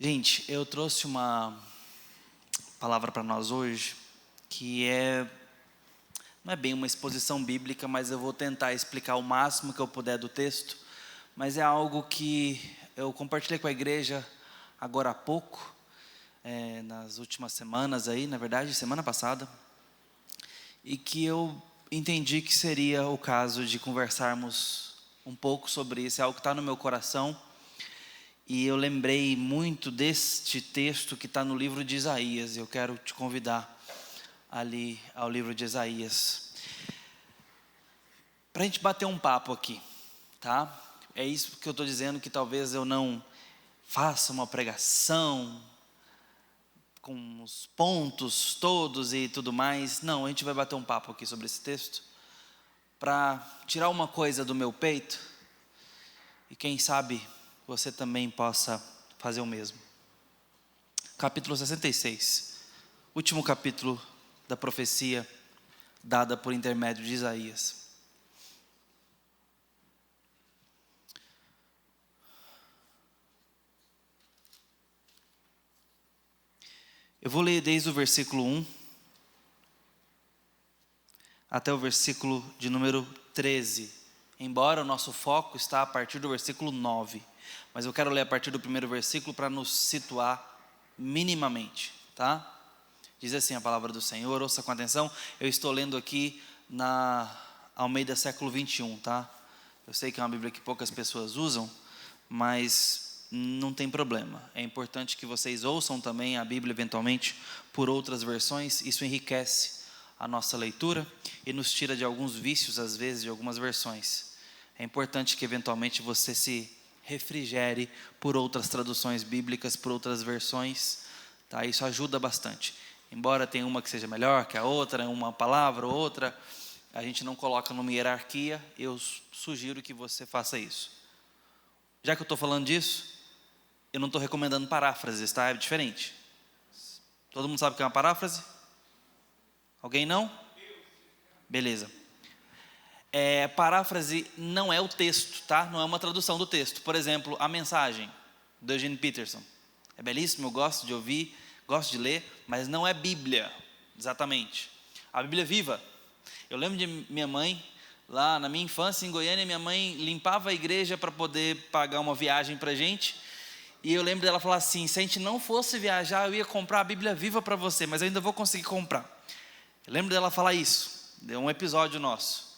Gente, eu trouxe uma palavra para nós hoje que não é bem uma exposição bíblica, mas eu vou tentar explicar o máximo que eu puder do texto, mas é algo que eu compartilhei com a igreja agora há pouco, nas últimas semanas aí, na verdade, semana passada, e que eu entendi que seria o caso de conversarmos um pouco sobre isso. É algo que está no meu coração. E eu lembrei muito deste texto que está no livro de Isaías. Eu quero te convidar ali ao livro de Isaías, para a gente bater um papo aqui, tá? É isso que eu estou dizendo, que talvez eu não faça uma pregação com os pontos todos e tudo mais. Não, a gente vai bater um papo aqui sobre esse texto, para tirar uma coisa do meu peito, e quem sabe você também possa fazer o mesmo. Capítulo 66, último capítulo da profecia dada por intermédio de Isaías. Eu vou ler desde o versículo 1 até o versículo de número 13, embora o nosso foco está a partir do versículo 9, mas eu quero ler a partir do primeiro versículo para nos situar minimamente, tá? Diz assim a palavra do Senhor, ouça com atenção. Eu estou lendo aqui na Almeida século 21, tá? Eu sei que é uma Bíblia que poucas pessoas usam, mas não tem problema. É importante que vocês ouçam também a Bíblia eventualmente por outras versões. Isso enriquece a nossa leitura e nos tira de alguns vícios, às vezes, de algumas versões. É importante que eventualmente você se refrigere por outras traduções bíblicas, por outras versões, tá? Isso ajuda bastante. Embora tenha uma que seja melhor que a outra, uma palavra ou outra, a gente não coloca numa hierarquia. Eu sugiro que você faça isso. Já que eu estou falando disso, eu não estou recomendando paráfrases, tá? É diferente. Todo mundo sabe o que é uma paráfrase? Alguém não? Beleza. Paráfrase não é o texto, tá? Não é uma tradução do texto. Por exemplo, a mensagem do Eugene Peterson. É belíssimo, eu gosto de ouvir, gosto de ler, mas não é Bíblia, exatamente. A Bíblia viva. Eu lembro de minha mãe, lá na minha infância em Goiânia, minha mãe limpava a igreja para poder pagar uma viagem para a gente. E eu lembro dela falar assim: se a gente não fosse viajar, eu ia comprar a Bíblia viva para você, mas eu ainda vou conseguir comprar. Eu lembro dela falar isso, deu um episódio nosso.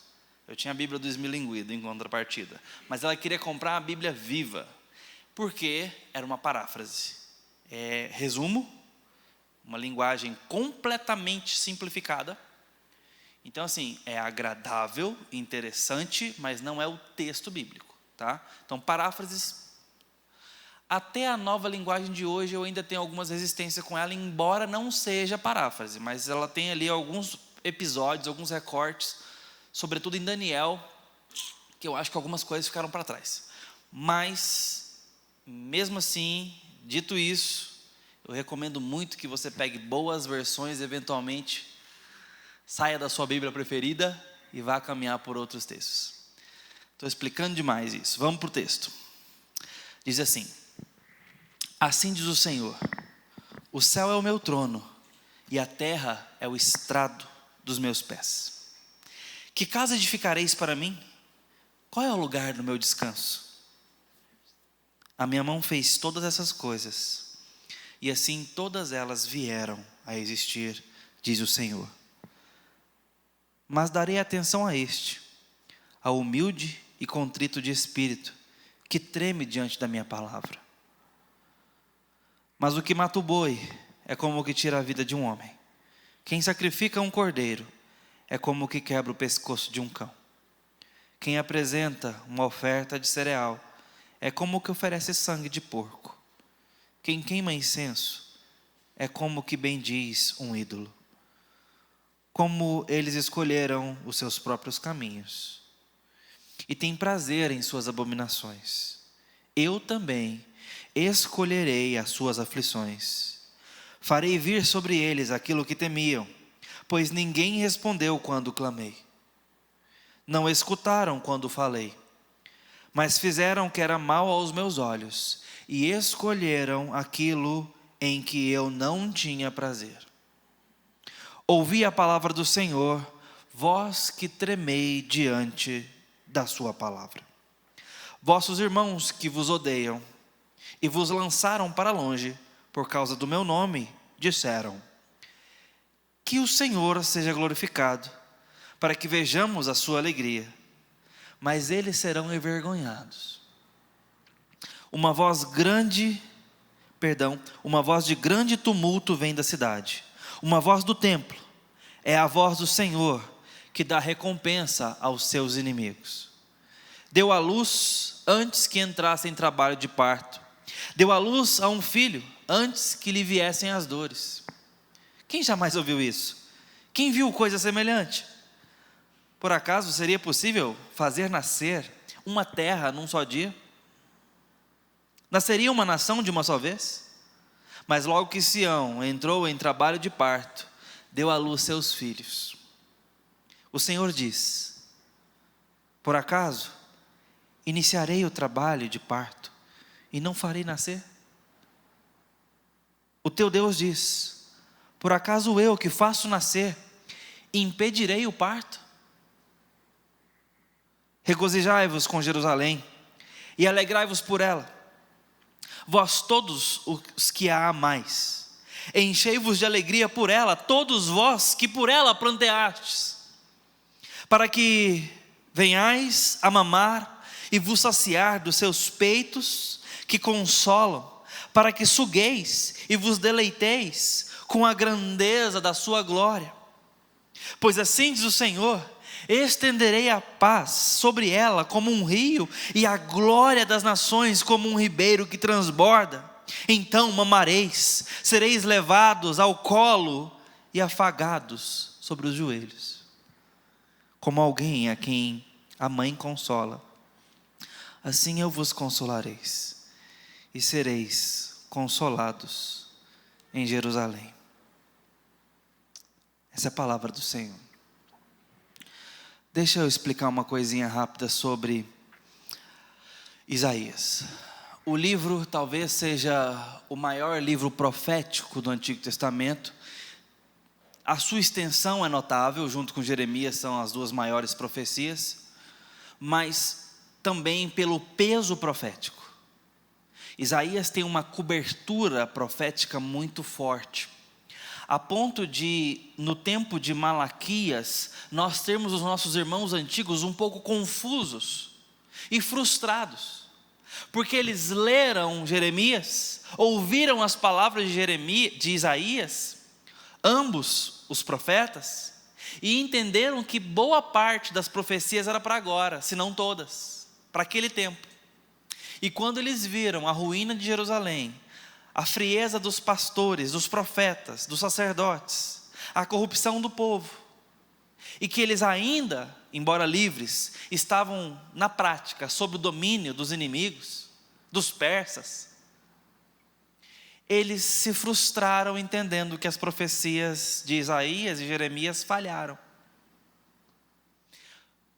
Eu tinha a Bíblia do Esmilinguido em contrapartida, mas ela queria comprar a Bíblia viva, porque era uma paráfrase. Resumo, uma linguagem completamente simplificada. Então assim, é agradável, interessante, mas não é o texto bíblico, tá? Então paráfrases, até a nova linguagem de hoje eu ainda tenho algumas resistências com ela, embora não seja paráfrase, mas ela tem ali alguns episódios, alguns recortes, sobretudo em Daniel, que eu acho que algumas coisas ficaram para trás. Mas, mesmo assim, dito isso, eu recomendo muito que você pegue boas versões, eventualmente, saia da sua Bíblia preferida e vá caminhar por outros textos. Estou explicando demais isso. Vamos para o texto. Diz assim: assim diz o Senhor, o céu é o meu trono, e a terra é o estrado dos meus pés. Que casa edificareis para mim? Qual é o lugar do meu descanso? A minha mão fez todas essas coisas, e assim todas elas vieram a existir, diz o Senhor. Mas darei atenção a este, ao humilde e contrito de espírito, que treme diante da minha palavra. Mas o que mata o boi é como o que tira a vida de um homem. Quem sacrifica um cordeiro é como o que quebra o pescoço de um cão. Quem apresenta uma oferta de cereal é como o que oferece sangue de porco. Quem queima incenso é como o que bendiz um ídolo. Como eles escolheram os seus próprios caminhos e têm prazer em suas abominações, eu também escolherei as suas aflições. Farei vir sobre eles aquilo que temiam, pois ninguém respondeu quando clamei. Não escutaram quando falei, mas fizeram o que era mal aos meus olhos, e escolheram aquilo em que eu não tinha prazer. Ouvi a palavra do Senhor, vós que tremei diante da sua palavra. Vossos irmãos que vos odeiam e vos lançaram para longe por causa do meu nome, disseram: que o Senhor seja glorificado, para que vejamos a sua alegria. Mas eles serão envergonhados. Uma voz de grande tumulto vem da cidade. Uma voz do templo. É a voz do Senhor que dá recompensa aos seus inimigos. Deu à luz antes que entrasse em trabalho de parto. Deu à luz a um filho antes que lhe viessem as dores. Quem jamais ouviu isso? Quem viu coisa semelhante? Por acaso seria possível fazer nascer uma terra num só dia? Nasceria uma nação de uma só vez? Mas logo que Sião entrou em trabalho de parto, deu à luz seus filhos. O Senhor diz: por acaso iniciarei o trabalho de parto e não farei nascer? O teu Deus diz: por acaso eu que faço nascer, impedirei o parto? Regozijai-vos com Jerusalém e alegrai-vos por ela, vós todos os que a amais, enchei-vos de alegria por ela, todos vós que por ela planteastes, para que venhais a mamar e vos saciar dos seus peitos que consolam, para que sugueis e vos deleiteis com a grandeza da sua glória. Pois assim diz o Senhor: estenderei a paz sobre ela como um rio, e a glória das nações como um ribeiro que transborda. Então mamareis, sereis levados ao colo e afagados sobre os joelhos. Como alguém a quem a mãe consola, assim eu vos consolareis, e sereis consolados em Jerusalém. Essa é a palavra do Senhor. Deixa eu explicar uma coisinha rápida sobre Isaías. O livro talvez seja o maior livro profético do Antigo Testamento. A sua extensão é notável, junto com Jeremias são as duas maiores profecias, mas também pelo peso profético. Isaías tem uma cobertura profética muito forte, a ponto de, no tempo de Malaquias, nós termos os nossos irmãos antigos um pouco confusos e frustrados, porque eles leram Jeremias, ouviram as palavras de Isaías, ambos os profetas, e entenderam que boa parte das profecias era para agora, se não todas, para aquele tempo. E quando eles viram a ruína de Jerusalém, a frieza dos pastores, dos profetas, dos sacerdotes, a corrupção do povo, e que eles ainda, embora livres, estavam na prática sob o domínio dos inimigos, dos persas, eles se frustraram entendendo que as profecias de Isaías e Jeremias falharam.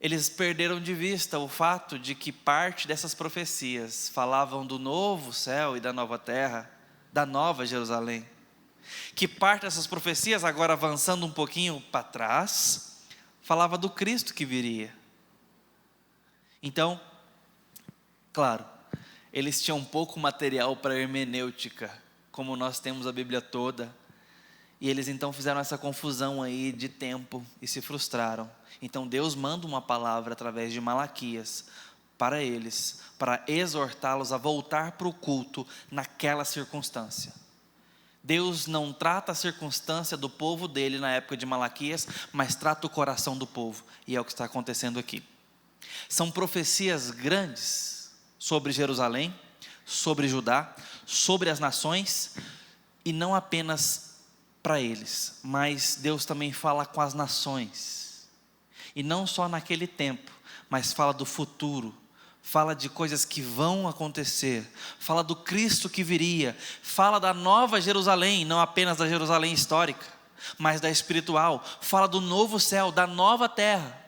Eles perderam de vista o fato de que parte dessas profecias falavam do novo céu e da nova terra, da nova Jerusalém. Que parte dessas profecias, agora avançando um pouquinho para trás, falava do Cristo que viria. Então, claro, eles tinham pouco material para hermenêutica, como nós temos a Bíblia toda, e eles então fizeram essa confusão aí de tempo e se frustraram. Então Deus manda uma palavra através de Malaquias para eles, para exortá-los a voltar para o culto naquela circunstância. Deus não trata a circunstância do povo dele na época de Malaquias, mas trata o coração do povo, e é o que está acontecendo aqui. São profecias grandes sobre Jerusalém, sobre Judá, sobre as nações, e não apenas para eles, mas Deus também fala com as nações, e não só naquele tempo, mas fala do futuro, fala de coisas que vão acontecer, fala do Cristo que viria, fala da nova Jerusalém, não apenas da Jerusalém histórica, mas da espiritual, fala do novo céu, da nova terra.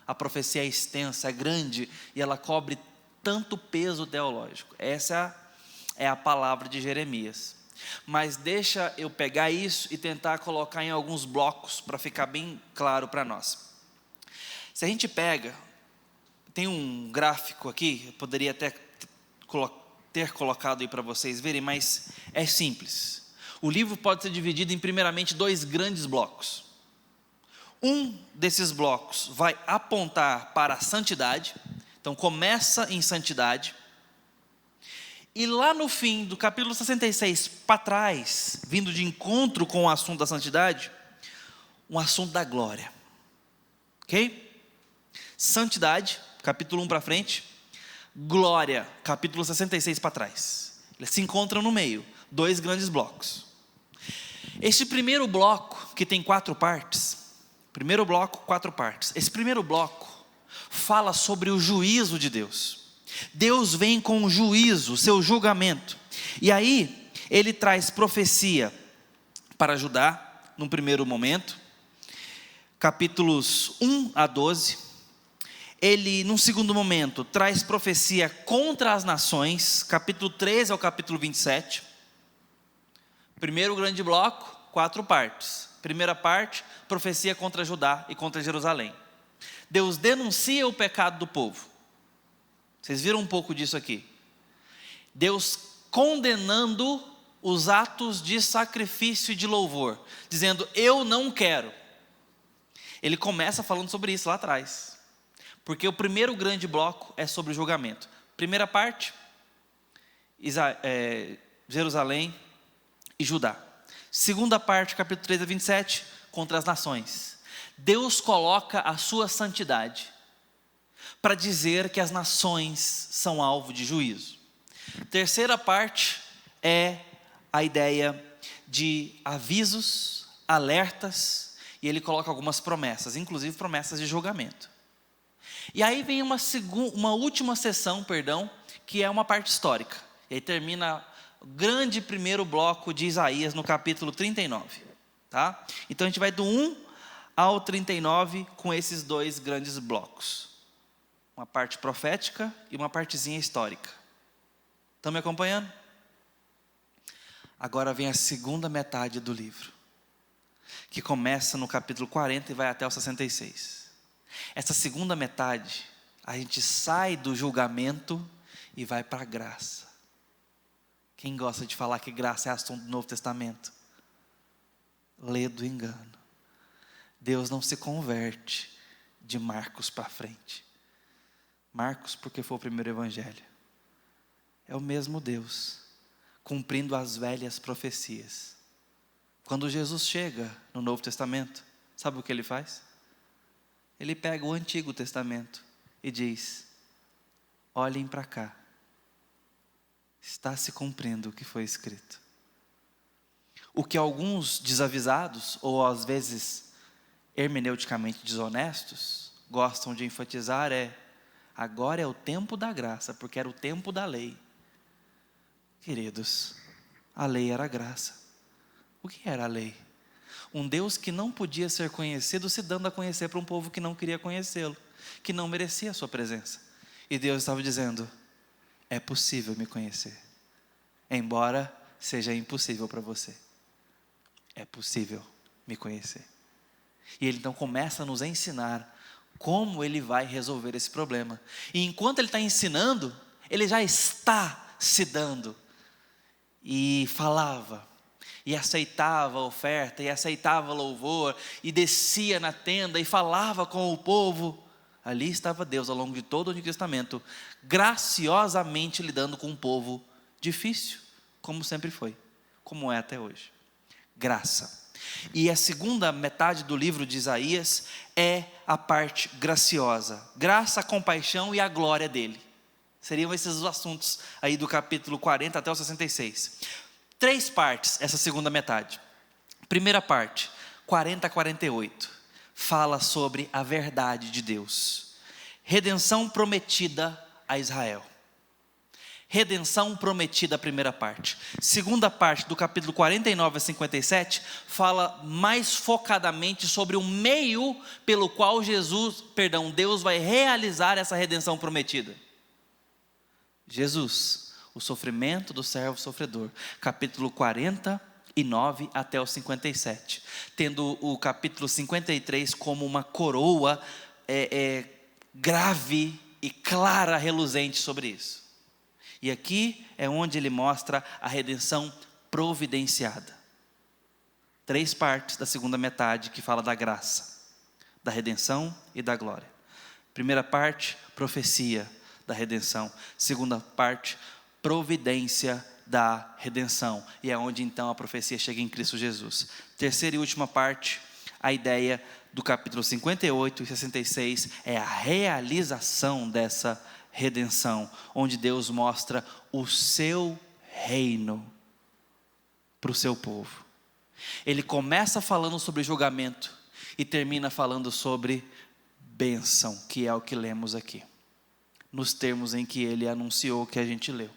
A profecia é extensa, é grande, e ela cobre tanto peso teológico. Essa é a palavra de Jeremias. Mas deixa eu pegar isso e tentar colocar em alguns blocos, para ficar bem claro para nós. Se a gente pega, tem um gráfico aqui, eu poderia até ter colocado aí para vocês verem, mas é simples. O livro pode ser dividido em primeiramente 2 grandes blocos. Um desses blocos vai apontar para a santidade, então começa em santidade, e lá no fim do capítulo 66 para trás, vindo de encontro com o assunto da santidade, um assunto da glória, ok? Santidade, capítulo 1 para frente, glória, capítulo 66 para trás, eles se encontram no meio, 2 grandes blocos. Este primeiro bloco, que tem 4 partes, primeiro bloco, 4 partes. Esse primeiro bloco fala sobre o juízo de Deus. Deus vem com o juízo, seu julgamento. E aí, ele traz profecia para ajudar, num primeiro momento. Capítulos 1 a 12. Ele, num segundo momento, traz profecia contra as nações. Capítulo 13 ao capítulo 27. Primeiro grande bloco, 4 partes. Primeira parte, profecia contra Judá e contra Jerusalém. Deus denuncia o pecado do povo. Vocês viram um pouco disso aqui. Deus condenando os atos de sacrifício e de louvor, dizendo, eu não quero. Ele começa falando sobre isso lá atrás. Porque o primeiro grande bloco é sobre o julgamento. Primeira parte, Jerusalém e Judá. Segunda parte, capítulo 13 a 27, contra as nações. Deus coloca a sua santidade para dizer que as nações são alvo de juízo. Terceira parte é a ideia de avisos, alertas, e ele coloca algumas promessas, inclusive promessas de julgamento. E aí vem uma última sessão, que é uma parte histórica. E aí termina o grande primeiro bloco de Isaías no capítulo 39. Tá? Então a gente vai do 1 ao 39 com esses 2 grandes blocos. Uma parte profética e uma partezinha histórica. Estão me acompanhando? Agora vem a segunda metade do livro, que começa no capítulo 40 e vai até o 66. Essa segunda metade, a gente sai do julgamento e vai para a graça. Quem gosta de falar que graça é assunto do Novo Testamento? Lê do engano. Deus não se converte de Marcos para frente. Marcos porque foi o primeiro evangelho. É o mesmo Deus, cumprindo as velhas profecias. Quando Jesus chega no Novo Testamento, sabe o que ele faz? Ele pega o Antigo Testamento e diz, olhem para cá. Está se cumprindo o que foi escrito. O que alguns desavisados, ou às vezes hermeneuticamente desonestos, gostam de enfatizar agora é o tempo da graça, porque era o tempo da lei. Queridos, a lei era a graça. O que era a lei? Um Deus que não podia ser conhecido se dando a conhecer para um povo que não queria conhecê-lo, que não merecia a sua presença. E Deus estava dizendo, é possível me conhecer, embora seja impossível para você. É possível me conhecer. E Ele então começa a nos ensinar como Ele vai resolver esse problema. E enquanto Ele está ensinando, Ele já está se dando. E falava, e aceitava a oferta, e aceitava louvor, e descia na tenda, e falava com o povo. Ali estava Deus ao longo de todo o Antigo Testamento, graciosamente lidando com um povo difícil, como sempre foi, como é até hoje. Graça. E a segunda metade do livro de Isaías é a parte graciosa. Graça, a compaixão e a glória dele. Seriam esses os assuntos aí do capítulo 40 até o 66. 3 partes essa segunda metade. Primeira parte, 40 a 48, fala sobre a verdade de Deus. Redenção prometida a Israel. Redenção prometida, a primeira parte. Segunda parte, do capítulo 49 a 57, fala mais focadamente sobre o meio pelo qual Deus vai realizar essa redenção prometida. Jesus, o sofrimento do servo sofredor, capítulo 49 até o 57, tendo o capítulo 53 como uma coroa grave e clara, reluzente sobre isso. E aqui é onde ele mostra a redenção providenciada. 3 partes da segunda metade que fala da graça, da redenção e da glória. Primeira parte, profecia da redenção. Segunda parte, providência da redenção. E é onde então a profecia chega em Cristo Jesus. Terceira e última parte, a ideia do capítulo 58 e 66 é a realização dessa redenção, onde Deus mostra o seu reino para o seu povo. Ele começa falando sobre julgamento e termina falando sobre bênção, que é o que lemos aqui, nos termos em que ele anunciou que a gente leu.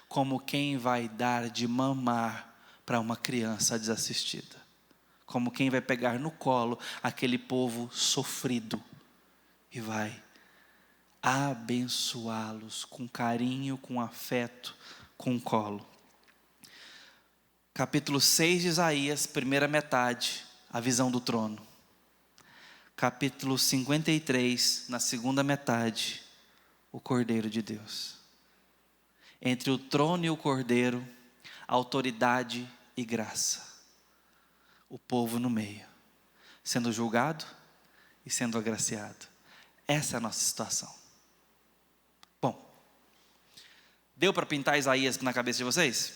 Como quem vai dar de mamar para uma criança desassistida. Como quem vai pegar no colo aquele povo sofrido e vai abençoá-los com carinho, com afeto, com colo. Capítulo 6 de Isaías, primeira metade, a visão do trono. Capítulo 53, na segunda metade, o Cordeiro de Deus. Entre o trono e o Cordeiro, autoridade e graça. O povo no meio, sendo julgado e sendo agraciado. Essa é a nossa situação. Bom, deu para pintar Isaías na cabeça de vocês?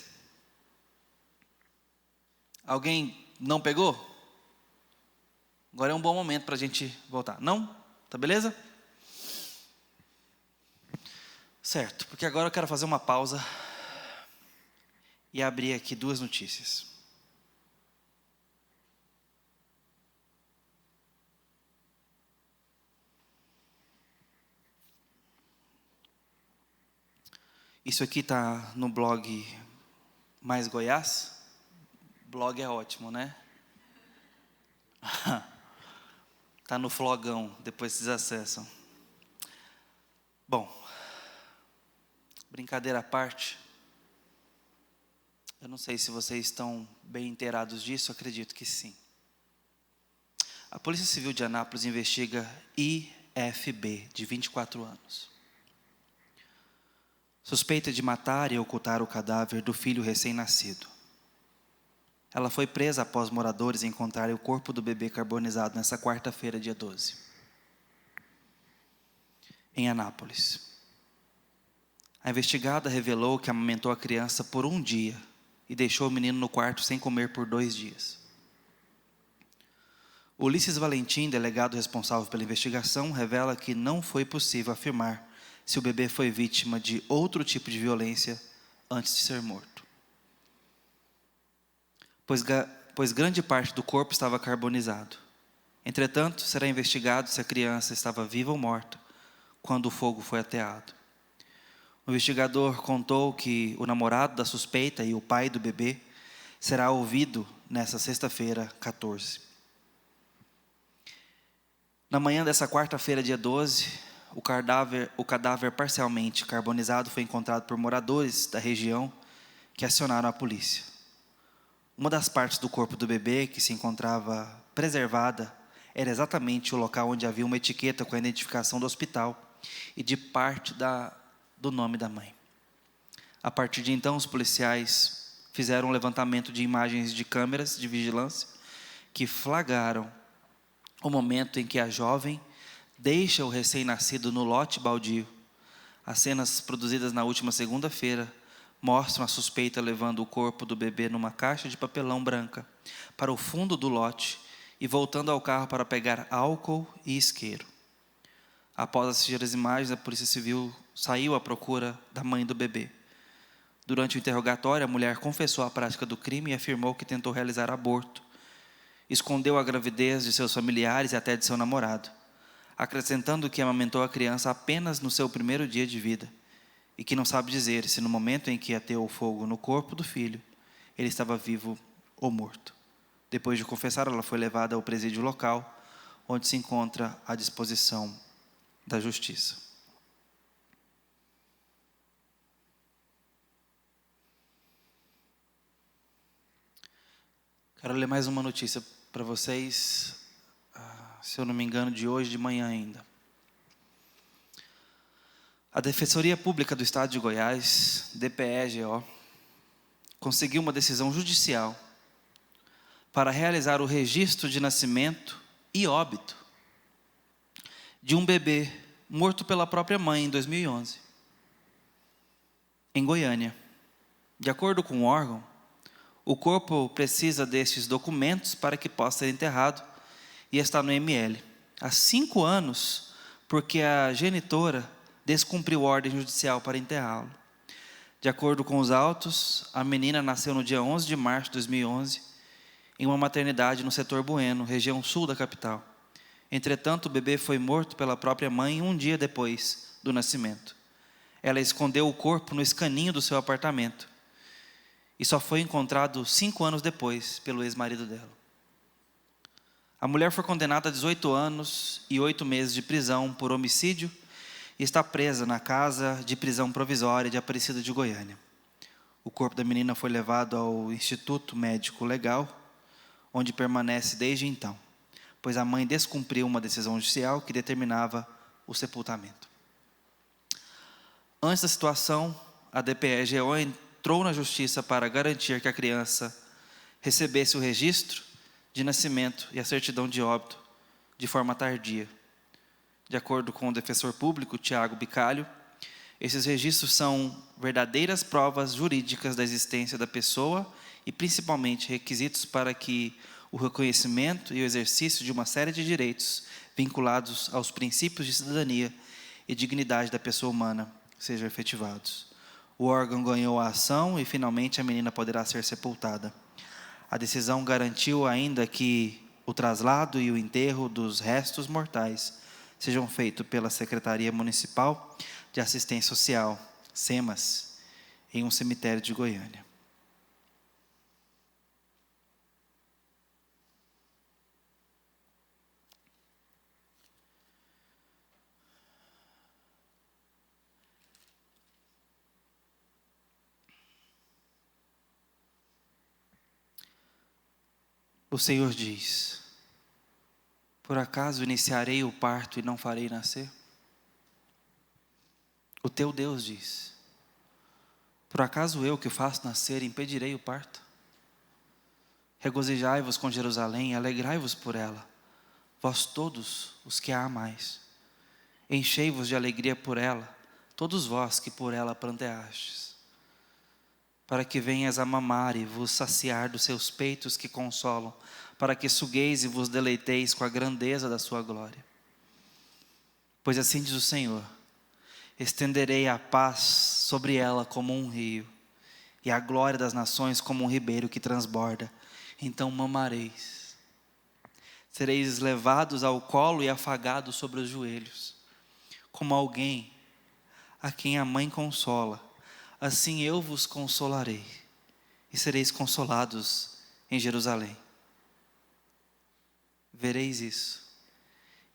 Alguém não pegou? Agora é um bom momento para a gente voltar. Não? Tá beleza? Certo, porque agora eu quero fazer uma pausa e abrir aqui 2 notícias. Isso aqui está no blog Mais Goiás. Blog é ótimo, né? Está no flogão, depois vocês acessam. Bom, brincadeira à parte, eu não sei se vocês estão bem inteirados disso, acredito que sim. A Polícia Civil de Anápolis investiga IFB, de 24 anos. Suspeita de matar e ocultar o cadáver do filho recém-nascido. Ela foi presa após moradores encontrarem o corpo do bebê carbonizado nessa quarta-feira, dia 12. Em Anápolis. A investigada revelou que amamentou a criança por 1 dia e deixou o menino no quarto sem comer por 2 dias. Ulisses Valentim, delegado responsável pela investigação, revela que não foi possível afirmar se o bebê foi vítima de outro tipo de violência antes de ser morto. Pois grande parte do corpo estava carbonizado. Entretanto, será investigado se a criança estava viva ou morta quando o fogo foi ateado. O investigador contou que o namorado da suspeita e o pai do bebê será ouvido nesta sexta-feira, 14. Na manhã dessa quarta-feira, dia 12, o cadáver parcialmente carbonizado foi encontrado por moradores da região que acionaram a polícia. Uma das partes do corpo do bebê que se encontrava preservada era exatamente o local onde havia uma etiqueta com a identificação do hospital e de parte do nome da mãe. A partir de então, os policiais fizeram um levantamento de imagens de câmeras de vigilância que flagraram o momento em que a jovem deixa o recém-nascido no lote baldio. As cenas produzidas na última segunda-feira mostram a suspeita levando o corpo do bebê numa caixa de papelão branca para o fundo do lote e voltando ao carro para pegar álcool e isqueiro. Após assistir as imagens, a Polícia Civil saiu à procura da mãe do bebê. Durante o interrogatório, a mulher confessou a prática do crime e afirmou que tentou realizar aborto. Escondeu a gravidez de seus familiares e até de seu namorado, acrescentando que amamentou a criança apenas no seu primeiro dia de vida e que não sabe dizer se no momento em que ateou o fogo no corpo do filho, ele estava vivo ou morto. Depois de confessar, ela foi levada ao presídio local, onde se encontra à disposição da justiça. Quero ler mais uma notícia para vocês, se eu não me engano, de hoje de manhã ainda. A Defensoria Pública do Estado de Goiás, DPE-GO, conseguiu uma decisão judicial para realizar o registro de nascimento e óbito de um bebê morto pela própria mãe em 2011, em Goiânia. De acordo com o órgão, o corpo precisa destes documentos para que possa ser enterrado e está no ML. Há 5 anos, porque a genitora descumpriu ordem judicial para enterrá-lo. De acordo com os autos, a menina nasceu no dia 11 de março de 2011, em uma maternidade no setor Bueno, região sul da capital. Entretanto, o bebê foi morto pela própria mãe 1 dia depois do nascimento. Ela escondeu o corpo no escaninho do seu apartamento e só foi encontrado 5 anos depois pelo ex-marido dela. A mulher foi condenada a 18 anos e 8 meses de prisão por homicídio e está presa na casa de prisão provisória de Aparecida de Goiânia. O corpo da menina foi levado ao Instituto Médico Legal, onde permanece desde então, pois a mãe descumpriu uma decisão judicial que determinava o sepultamento. Antes da situação, a DPE-GO entrou na justiça para garantir que a criança recebesse o registro de nascimento e a certidão de óbito de forma tardia. De acordo com o defensor público, Tiago Bicalho, esses registros são verdadeiras provas jurídicas da existência da pessoa e principalmente requisitos para que o reconhecimento e o exercício de uma série de direitos vinculados aos princípios de cidadania e dignidade da pessoa humana sejam efetivados. O órgão ganhou a ação e finalmente a menina poderá ser sepultada. A decisão garantiu ainda que o traslado e o enterro dos restos mortais sejam feitos pela Secretaria Municipal de Assistência Social, SEMAS, em um cemitério de Goiânia. O Senhor diz: por acaso iniciarei o parto e não farei nascer? O teu Deus diz: por acaso eu que faço nascer impedirei o parto? Regozijai-vos com Jerusalém e alegrai-vos por ela, vós todos os que a amais. Enchei-vos de alegria por ela, todos vós que por ela pranteastes, para que venhas a mamar e vos saciar dos seus peitos que consolam, para que sugueis e vos deleiteis com a grandeza da sua glória. Pois assim diz o Senhor: estenderei a paz sobre ela como um rio, e a glória das nações como um ribeiro que transborda. Então mamareis, sereis levados ao colo e afagados sobre os joelhos, como alguém a quem a mãe consola, assim eu vos consolarei, e sereis consolados em Jerusalém. Vereis isso,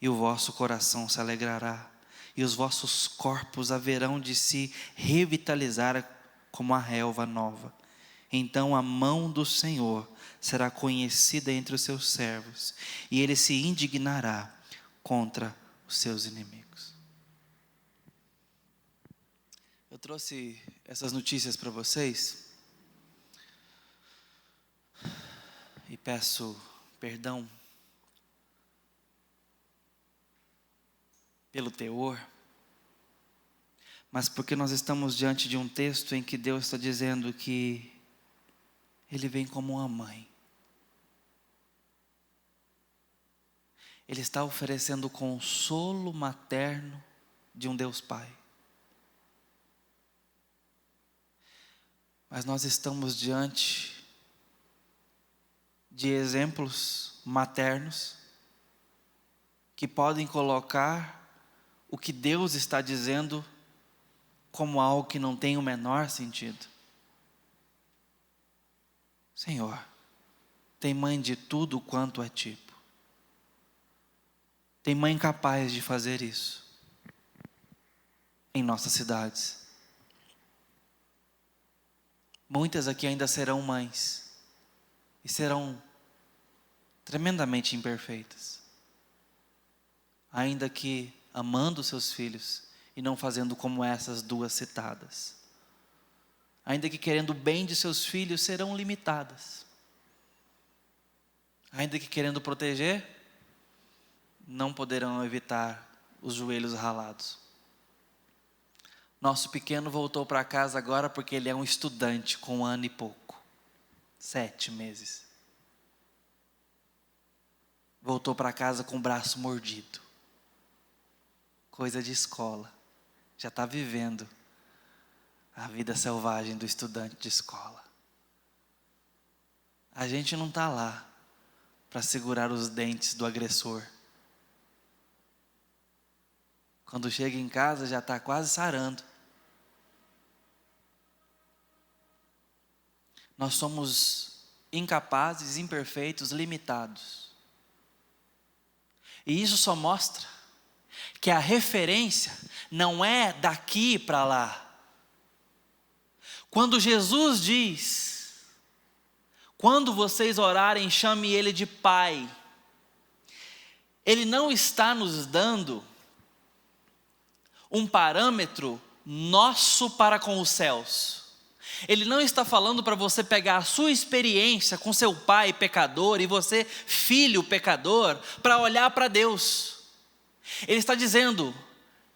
e o vosso coração se alegrará, e os vossos corpos haverão de se revitalizar como a relva nova. Então a mão do Senhor será conhecida entre os seus servos, e ele se indignará contra os seus inimigos. Eu trouxe essas notícias para vocês e peço perdão pelo teor, mas porque nós estamos diante de um texto em que Deus está dizendo que Ele vem como uma mãe. Ele está oferecendo o consolo materno de um Deus Pai. Mas nós estamos diante de exemplos maternos que podem colocar o que Deus está dizendo como algo que não tem o menor sentido. Senhor, tem mãe de tudo quanto é tipo. Tem mãe capaz de fazer isso em nossas cidades. Muitas aqui ainda serão mães e serão tremendamente imperfeitas. Ainda que amando seus filhos e não fazendo como essas duas citadas. Ainda que querendo o bem de seus filhos, serão limitadas. Ainda que querendo proteger, não poderão evitar os joelhos ralados. Nosso pequeno voltou para casa agora porque ele é um estudante com 1 ano e pouco. 7 meses. Voltou para casa com o braço mordido. Coisa de escola. Já está vivendo a vida selvagem do estudante de escola. A gente não está lá para segurar os dentes do agressor. Quando chega em casa já está quase sarando. Nós somos incapazes, imperfeitos, limitados. E isso só mostra que a referência não é daqui para lá. Quando Jesus diz, quando vocês orarem, chame Ele de Pai, Ele não está nos dando um parâmetro nosso para com os céus. Ele não está falando para você pegar a sua experiência com seu pai pecador e você, filho pecador, para olhar para Deus. Ele está dizendo,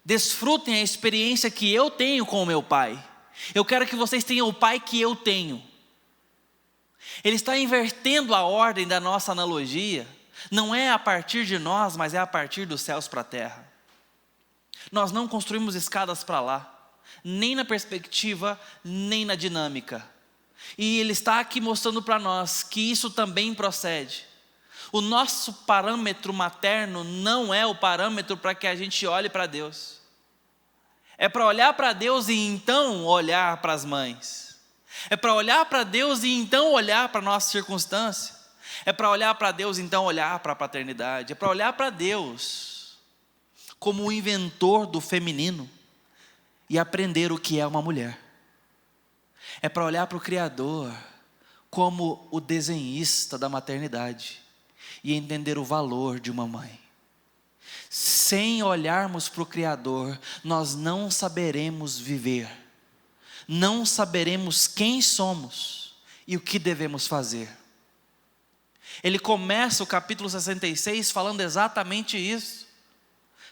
desfrutem a experiência que eu tenho com o meu pai. Eu quero que vocês tenham o pai que eu tenho. Ele está invertendo a ordem da nossa analogia. Não é a partir de nós, mas é a partir dos céus para a terra. Nós não construímos escadas para lá, nem na perspectiva, nem na dinâmica. E Ele está aqui mostrando para nós que isso também procede. O nosso parâmetro materno não é o parâmetro para que a gente olhe para Deus. É para olhar para Deus e então olhar para as mães. É para olhar para Deus e então olhar para a nossa circunstância. É para olhar para Deus e então olhar para a paternidade. É para olhar para Deus como o inventor do feminino e aprender o que é uma mulher. É para olhar para o Criador como o desenhista da maternidade e entender o valor de uma mãe. Sem olharmos para o Criador, nós não saberemos viver, não saberemos quem somos e o que devemos fazer. Ele começa o capítulo 66 falando exatamente isso.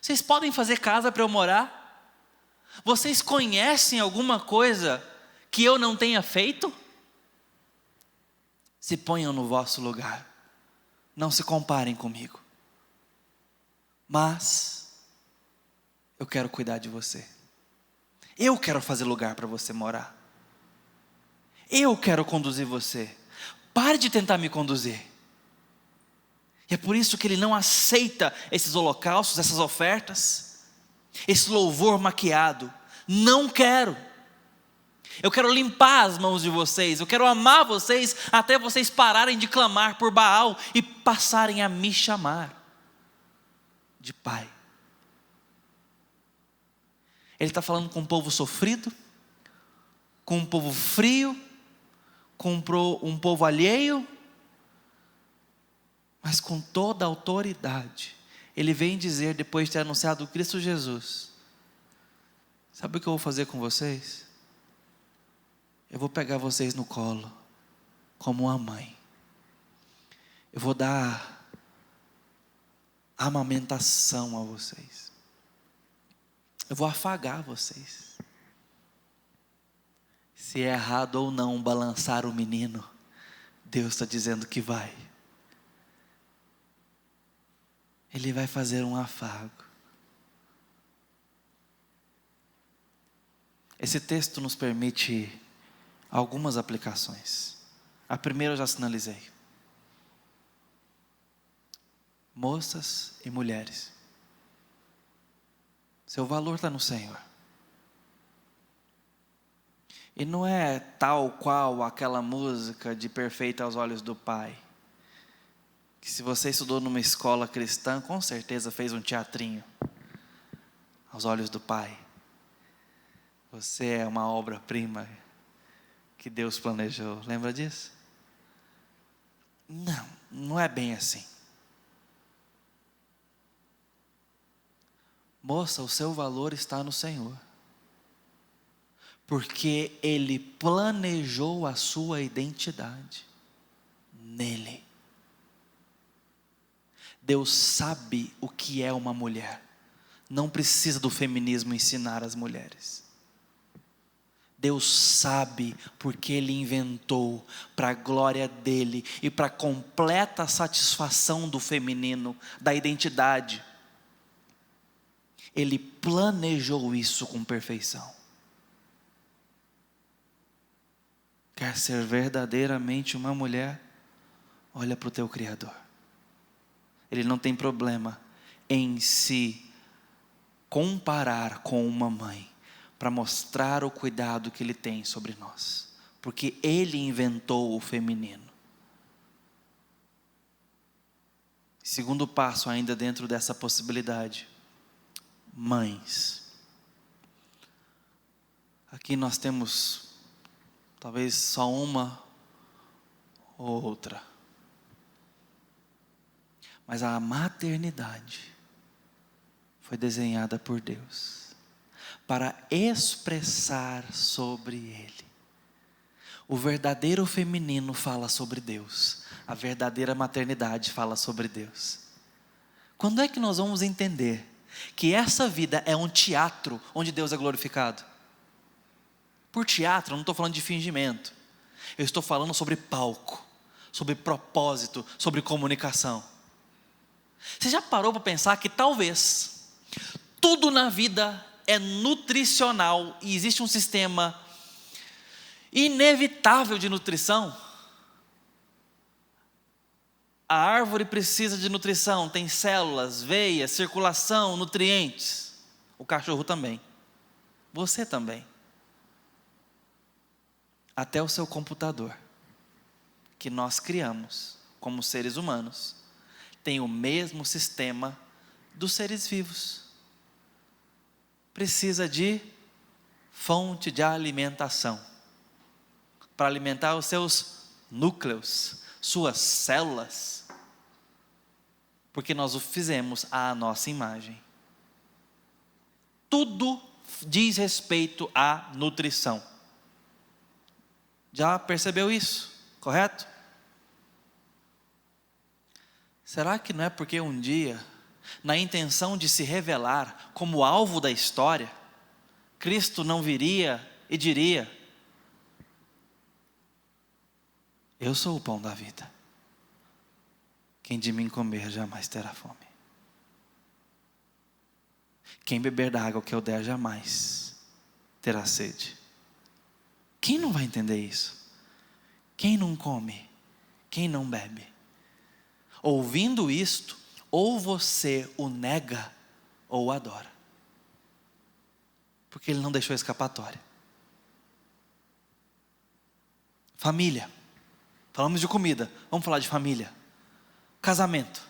Vocês podem fazer casa para eu morar? Vocês conhecem alguma coisa que eu não tenha feito? Se ponham no vosso lugar, não se comparem comigo. Mas eu quero cuidar de você. Eu quero fazer lugar para você morar. Eu quero conduzir você. Pare de tentar me conduzir. E é por isso que Ele não aceita esses holocaustos, essas ofertas, esse louvor maquiado. Não quero. Eu quero limpar as mãos de vocês. Eu quero amar vocês até vocês pararem de clamar por Baal e passarem a me chamar de Pai. Ele está falando com um povo sofrido, com um povo frio, com um povo alheio, mas com toda a autoridade. Ele vem dizer, depois de ter anunciado Cristo Jesus: sabe o que eu vou fazer com vocês? Eu vou pegar vocês no colo, como uma mãe. Eu vou dar amamentação a vocês. Eu vou afagar vocês. Se é errado ou não balançar o menino, Deus está dizendo que vai. Ele vai fazer um afago. Esse texto nos permite algumas aplicações. A primeira eu já sinalizei. Moças e mulheres, seu valor está no Senhor. E não é tal qual aquela música de Perfeita aos Olhos do Pai, que se você estudou numa escola cristã, com certeza fez um teatrinho aos olhos do Pai. Você é uma obra-prima que Deus planejou. Lembra disso? Não. não é bem assim. Moça, o seu valor está no Senhor, porque Ele planejou a sua identidade nele. Deus sabe o que é uma mulher, não precisa do feminismo ensinar as mulheres. Deus sabe porque Ele inventou para a glória dEle e para a completa satisfação do feminino, da identidade. Ele planejou isso com perfeição. Quer ser verdadeiramente uma mulher? Olha para o teu Criador. Ele não tem problema em se comparar com uma mãe, para mostrar o cuidado que Ele tem sobre nós, porque Ele inventou o feminino. Segundo passo, ainda dentro dessa possibilidade, mães. Aqui nós temos talvez só uma ou outra, mas a maternidade foi desenhada por Deus para expressar sobre Ele. O verdadeiro feminino fala sobre Deus, a verdadeira maternidade fala sobre Deus. Quando é que nós vamos entender que essa vida é um teatro onde Deus é glorificado? Por teatro, eu não estou falando de fingimento, eu estou falando sobre palco, sobre propósito, sobre comunicação. Você já parou para pensar que talvez tudo na vida é nutricional e existe um sistema inevitável de nutrição? A árvore precisa de nutrição, tem células, veias, circulação, nutrientes. O cachorro também. Você também. Até o seu computador, que nós criamos como seres humanos, tem o mesmo sistema dos seres vivos. Precisa de fonte de alimentação, para alimentar os seus núcleos, suas células, porque nós o fizemos à nossa imagem. Tudo diz respeito à nutrição. Já percebeu isso? Correto? Será que não é porque um dia, na intenção de se revelar como alvo da história, Cristo não viria e diria: eu sou o pão da vida, quem de mim comer jamais terá fome, quem beber da água que eu der jamais terá sede. Quem não vai entender isso? Quem não come? Quem não bebe? Ouvindo isto, ou você o nega ou o adora, porque Ele não deixou escapatória. Família, falamos de comida, vamos falar de família. Casamento.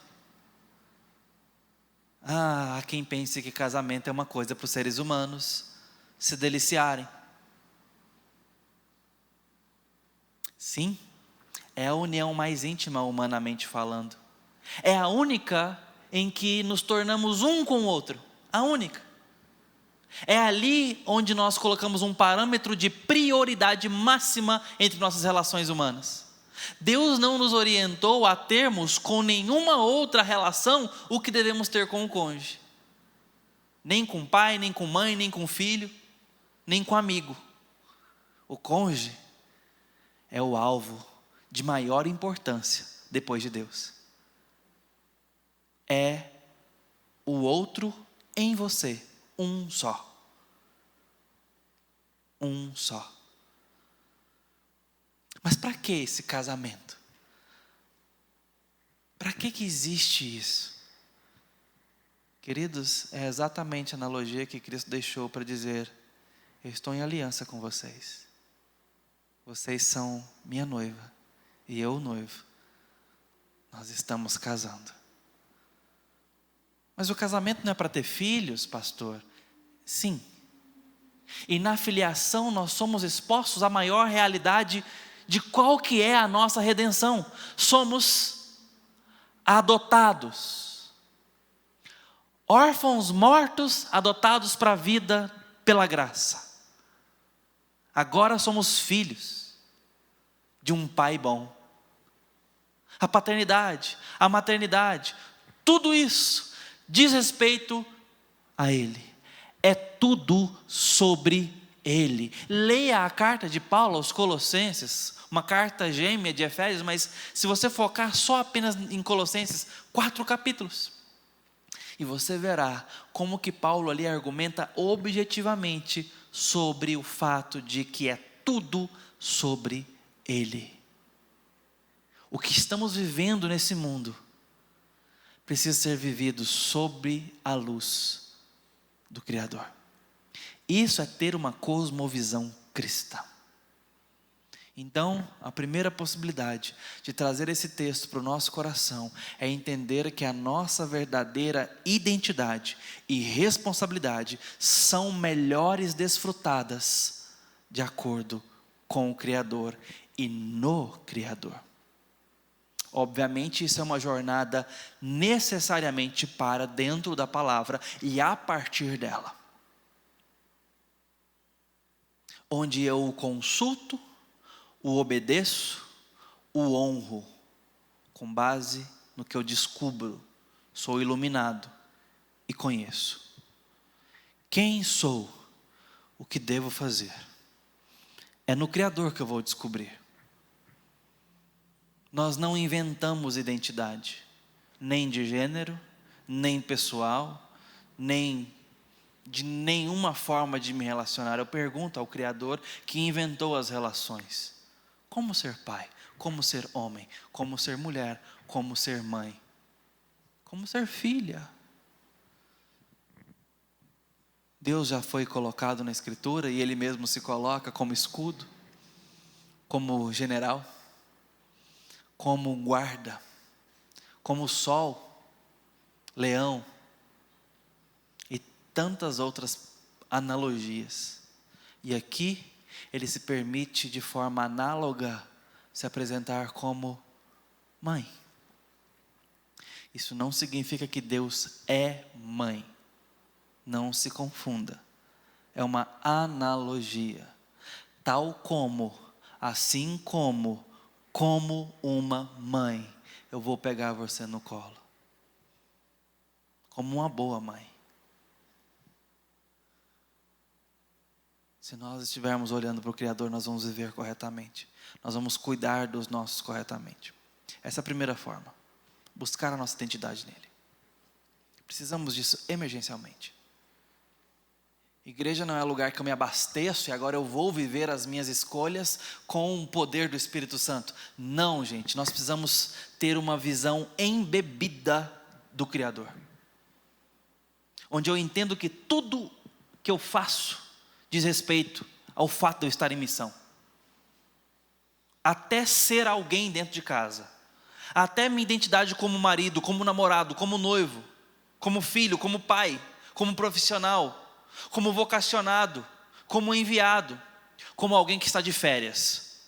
Há quem pense que casamento é uma coisa para os seres humanos se deliciarem. Sim, é a união mais íntima humanamente falando. É a única em que nos tornamos um com o outro. A única. É ali onde nós colocamos um parâmetro de prioridade máxima entre nossas relações humanas. Deus não nos orientou a termos com nenhuma outra relação o que devemos ter com o cônjuge. Nem com pai, nem com mãe, nem com filho, nem com amigo. O cônjuge é o alvo de maior importância depois de Deus. É o outro em você, um só. Um só. Mas para que esse casamento? Para que existe isso? Queridos, é exatamente a analogia que Cristo deixou para dizer: eu estou em aliança com vocês. Vocês são minha noiva e eu o noivo. Nós estamos casando. Mas o casamento não é para ter filhos, pastor? Sim. E na filiação nós somos expostos à maior realidade de qual que é a nossa redenção. Somos adotados. Órfãos mortos, adotados para a vida pela graça. Agora somos filhos de um pai bom. A paternidade, a maternidade, tudo isso diz respeito a Ele. É tudo sobre Ele. Leia a carta de Paulo aos Colossenses, uma carta gêmea de Efésios, mas se você focar só apenas em Colossenses, 4 capítulos. E você verá como que Paulo ali argumenta objetivamente sobre o fato de que é tudo sobre Ele. O que estamos vivendo nesse mundo precisa ser vivido sob a luz do Criador. Isso é ter uma cosmovisão cristã. Então, a primeira possibilidade de trazer esse texto para o nosso coração é entender que a nossa verdadeira identidade e responsabilidade são melhores desfrutadas de acordo com o Criador e no Criador. Obviamente, isso é uma jornada necessariamente para dentro da palavra e a partir dela. Onde eu o consulto, o obedeço, o honro, com base no que eu descubro, sou iluminado e conheço. Quem sou, o que devo fazer? É no Criador que eu vou descobrir. Nós não inventamos identidade, nem de gênero, nem pessoal, nem de nenhuma forma de me relacionar. Eu pergunto ao Criador que inventou as relações. Como ser pai? Como ser homem? Como ser mulher? Como ser mãe? Como ser filha? Deus já foi colocado na Escritura e Ele mesmo se coloca como escudo, como general, como guarda, como sol, leão e tantas outras analogias. E aqui Ele se permite de forma análoga se apresentar como mãe. Isso não significa que Deus é mãe. Não se confunda. É uma analogia. Tal como, assim como uma mãe, eu vou pegar você no colo. Como uma boa mãe. Se nós estivermos olhando para o Criador, nós vamos viver corretamente. Nós vamos cuidar dos nossos corretamente. Essa é a primeira forma. Buscar a nossa identidade nele. Precisamos disso emergencialmente. Igreja não é lugar que eu me abasteço e agora eu vou viver as minhas escolhas com o poder do Espírito Santo. Não, gente, nós precisamos ter uma visão embebida do Criador. Onde eu entendo que tudo que eu faço diz respeito ao fato de eu estar em missão. Até ser alguém dentro de casa. Até minha identidade como marido, como namorado, como noivo, como filho, como pai, como profissional, como vocacionado, como enviado, como alguém que está de férias.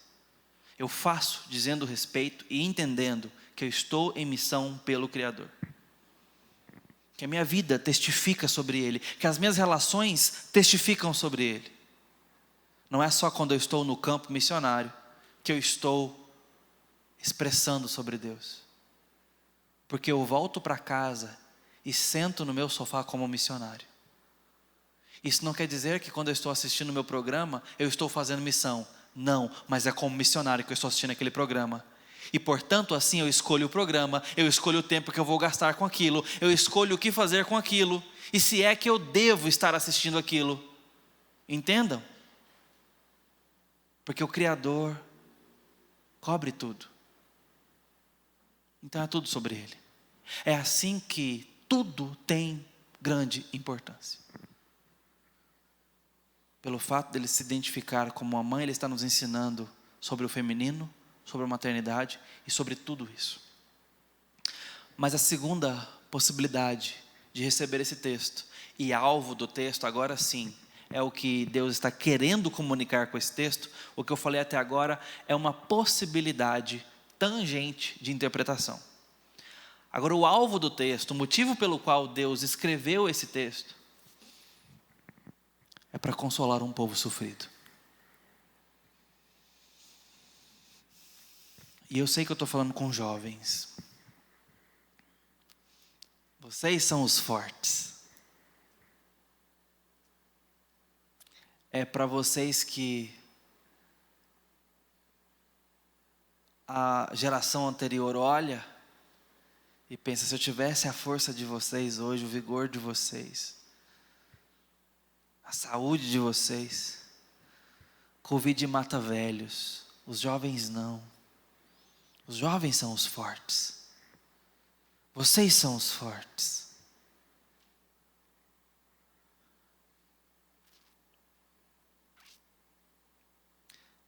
Eu faço dizendo respeito e entendendo que eu estou em missão pelo Criador. Que a minha vida testifica sobre Ele, que as minhas relações testificam sobre Ele. Não é só quando eu estou no campo missionário que eu estou expressando sobre Deus. Porque eu volto para casa e sento no meu sofá como missionário. Isso não quer dizer que quando eu estou assistindo o meu programa, eu estou fazendo missão. Não, mas é como missionário que eu estou assistindo aquele programa. E portanto assim eu escolho o programa, eu escolho o tempo que eu vou gastar com aquilo, eu escolho o que fazer com aquilo, e se é que eu devo estar assistindo aquilo. Entendam? Porque o Criador cobre tudo. Então é tudo sobre Ele. É assim que tudo tem grande importância. Pelo fato dele se identificar como uma mãe, ele está nos ensinando sobre o feminino, sobre a maternidade e sobre tudo isso. Mas a segunda possibilidade de receber esse texto, e alvo do texto, agora sim, é o que Deus está querendo comunicar com esse texto. O que eu falei até agora é uma possibilidade tangente de interpretação. Agora, o alvo do texto, o motivo pelo qual Deus escreveu esse texto, é para consolar um povo sofrido. E eu sei que eu estou falando com jovens. Vocês são os fortes. É para vocês que a geração anterior olha e pensa: se eu tivesse a força de vocês hoje, o vigor de vocês, a saúde de vocês. Covid mata velhos, os jovens não. Os jovens são os fortes. Vocês são os fortes.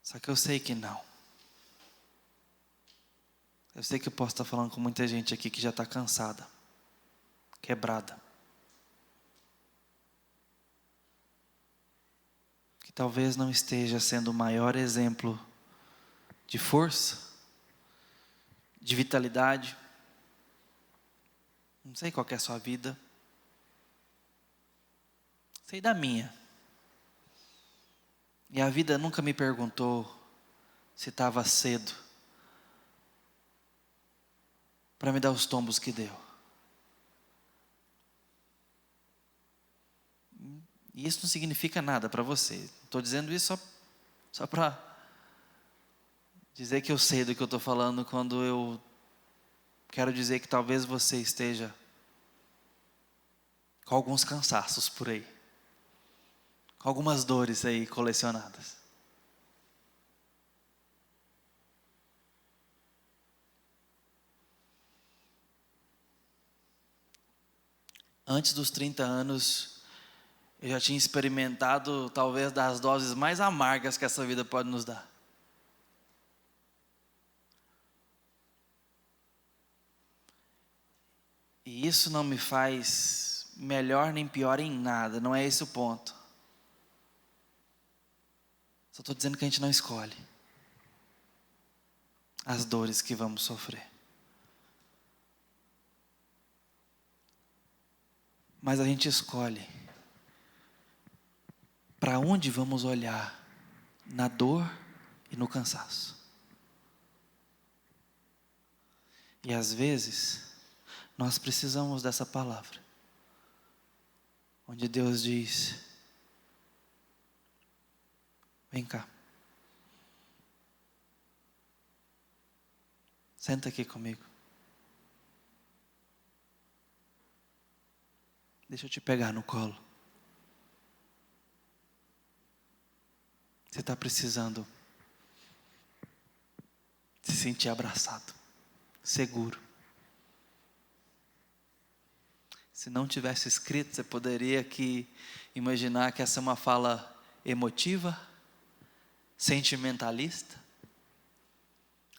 Só que eu sei que não. Eu sei que eu posso estar falando com muita gente aqui que já está cansada, quebrada. Que talvez não esteja sendo o maior exemplo de força, de vitalidade. Não sei qual que é a sua vida. Sei da minha. E a vida nunca me perguntou se estava cedo para me dar os tombos que deu. E isso não significa nada para você. Estou dizendo isso só para dizer que eu sei do que eu estou falando, quando eu quero dizer que talvez você esteja com alguns cansaços por aí, com algumas dores aí colecionadas. Antes dos 30 anos, eu já tinha experimentado talvez das doses mais amargas que essa vida pode nos dar. E isso não me faz melhor nem pior em nada, não é esse o ponto. Só estou dizendo que a gente não escolhe as dores que vamos sofrer. Mas a gente escolhe para onde vamos olhar na dor e no cansaço. E às vezes, nós precisamos dessa palavra, onde Deus diz: vem cá, senta aqui comigo, deixa eu te pegar no colo. Você está precisando se sentir abraçado, seguro. Se não tivesse escrito, você poderia aqui imaginar que essa é uma fala emotiva, sentimentalista,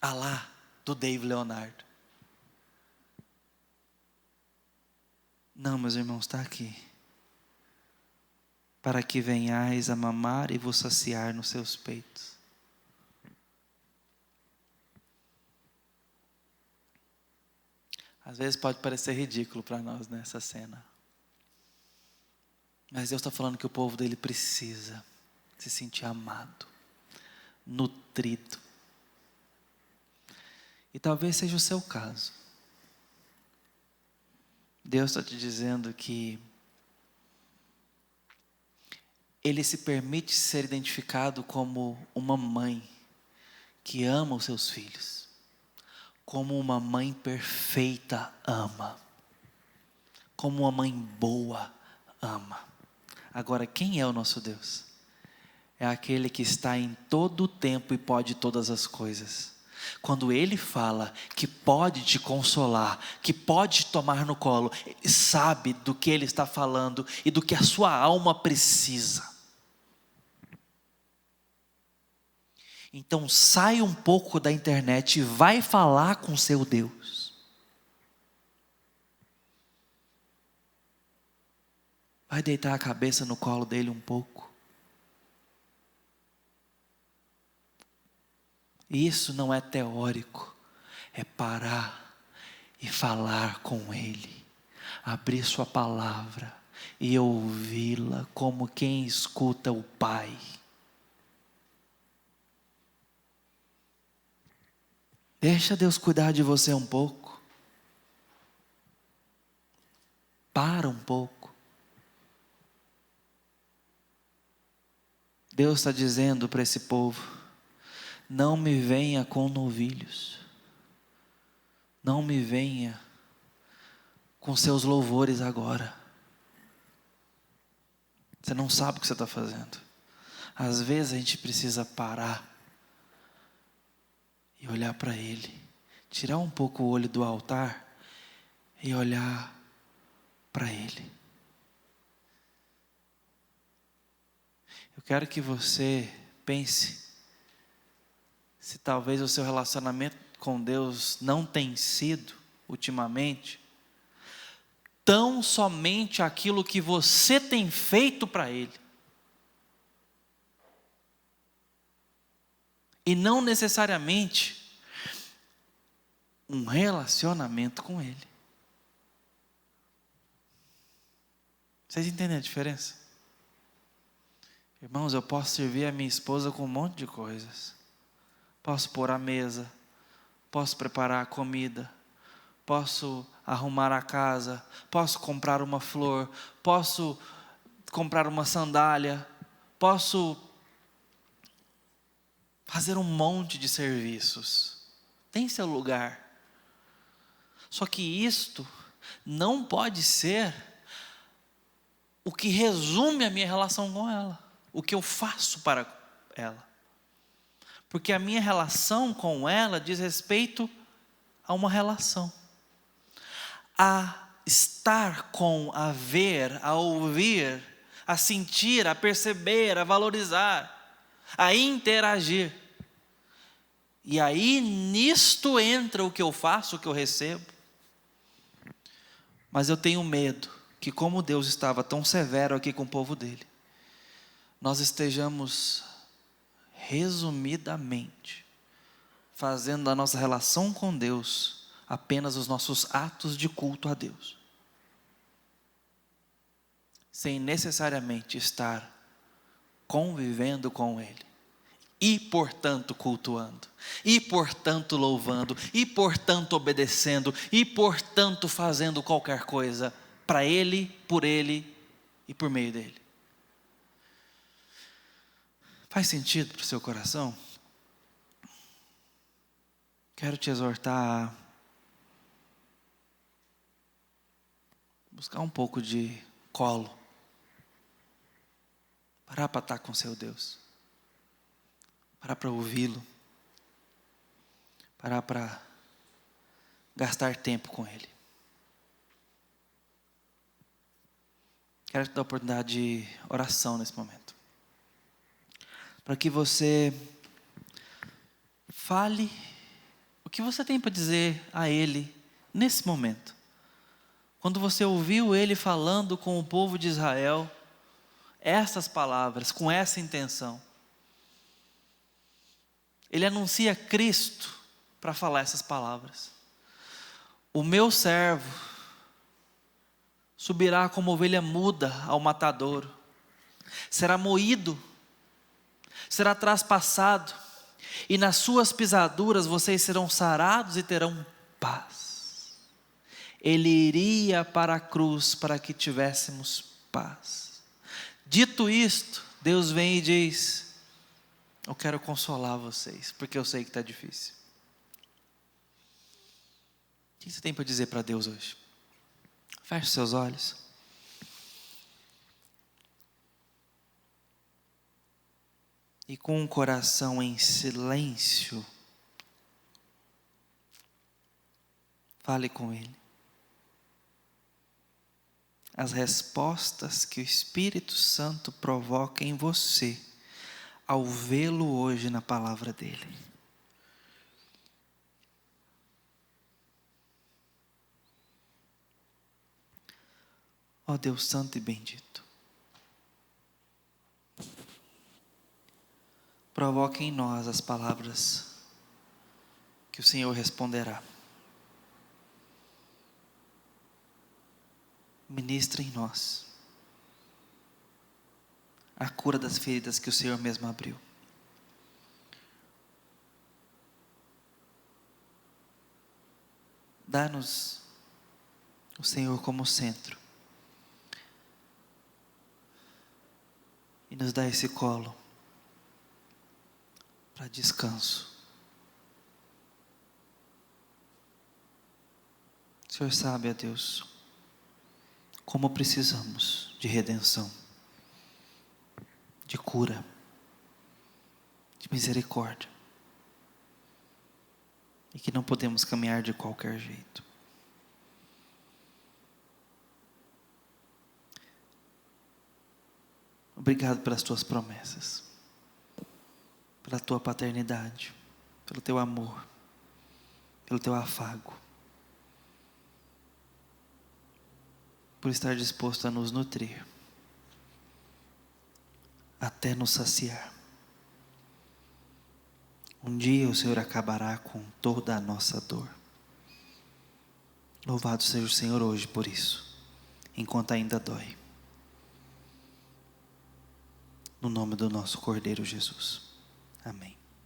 à lá do Dave Leonardo. Não, meus irmãos, está aqui. Para que venhais a mamar e vos saciar nos seus peitos. Às vezes pode parecer ridículo para nós nessa cena. Mas Deus está falando que o povo dele precisa se sentir amado, nutrido. E talvez seja o seu caso. Deus está te dizendo que Ele se permite ser identificado como uma mãe que ama os seus filhos, como uma mãe perfeita ama, como uma mãe boa ama. Agora, quem é o nosso Deus? É aquele que está em todo o tempo e pode todas as coisas. Quando Ele fala que pode te consolar, que pode te tomar no colo, Ele sabe do que Ele está falando e do que a sua alma precisa. Então sai um pouco da internet e vai falar com seu Deus. Vai deitar a cabeça no colo dele um pouco. Isso não é teórico, é parar e falar com Ele, abrir sua palavra e ouvi-la como quem escuta o Pai. Deixa Deus cuidar de você um pouco. Para um pouco. Deus está dizendo para esse povo: não me venha com novilhos. Não me venha com seus louvores agora. Você não sabe o que você está fazendo. Às vezes a gente precisa parar e olhar para Ele. Tirar um pouco o olho do altar e olhar para Ele. Eu quero que você pense se talvez o seu relacionamento com Deus não tem sido, ultimamente, tão somente aquilo que você tem feito para Ele. E não necessariamente um relacionamento com Ele. Vocês entendem a diferença? Irmãos, eu posso servir a minha esposa com um monte de coisas. Posso pôr a mesa, posso preparar a comida, posso arrumar a casa, posso comprar uma flor, posso comprar uma sandália, posso fazer um monte de serviços. Tem seu lugar. Só que isto não pode ser o que resume a minha relação com ela, o que eu faço para ela. Porque a minha relação com ela diz respeito a uma relação. A estar com, a ver, a ouvir, a sentir, a perceber, a valorizar, a interagir. E aí nisto entra o que eu faço, o que eu recebo. Mas eu tenho medo que, como Deus estava tão severo aqui com o povo dele, nós estejamos resumidamente fazendo da nossa relação com Deus apenas os nossos atos de culto a Deus, sem necessariamente estar convivendo com Ele, e portanto cultuando, e portanto louvando, e portanto obedecendo, e portanto fazendo qualquer coisa para Ele, por Ele e por meio dEle. Faz sentido para o seu coração? Quero te exortar a buscar um pouco de colo. Parar para estar com seu Deus. Parar para ouvi-lo. Parar para gastar tempo com Ele. Quero te dar a oportunidade de oração nesse momento. Para que você fale o que você tem para dizer a Ele nesse momento. Quando você ouviu Ele falando com o povo de Israel, essas palavras, com essa intenção. Ele anuncia Cristo para falar essas palavras. O meu servo subirá como ovelha muda ao matadouro, será moído, será traspassado, e nas suas pisaduras vocês serão sarados e terão paz. Ele iria para a cruz para que tivéssemos paz. Dito isto, Deus vem e diz: eu quero consolar vocês, porque eu sei que está difícil. O que você tem para dizer para Deus hoje? Feche seus olhos. E com o coração em silêncio, fale com Ele. As respostas que o Espírito Santo provoca em você, ao vê-lo hoje na palavra dEle. Ó Deus Santo e bendito, provoque em nós as palavras que o Senhor responderá. ministra em nós a cura das feridas que o Senhor mesmo abriu. Dá-nos o Senhor como centro e nos dá esse colo para descanso. O Senhor sabe, ó Deus, como precisamos de redenção, de cura, de misericórdia, e que não podemos caminhar de qualquer jeito. Obrigado pelas tuas promessas, pela tua paternidade, pelo teu amor, pelo teu afago, por estar disposto a nos nutrir, até nos saciar. Um dia o Senhor acabará com toda a nossa dor. Louvado seja o Senhor hoje por isso, enquanto ainda dói. No nome do nosso Cordeiro Jesus. Amém.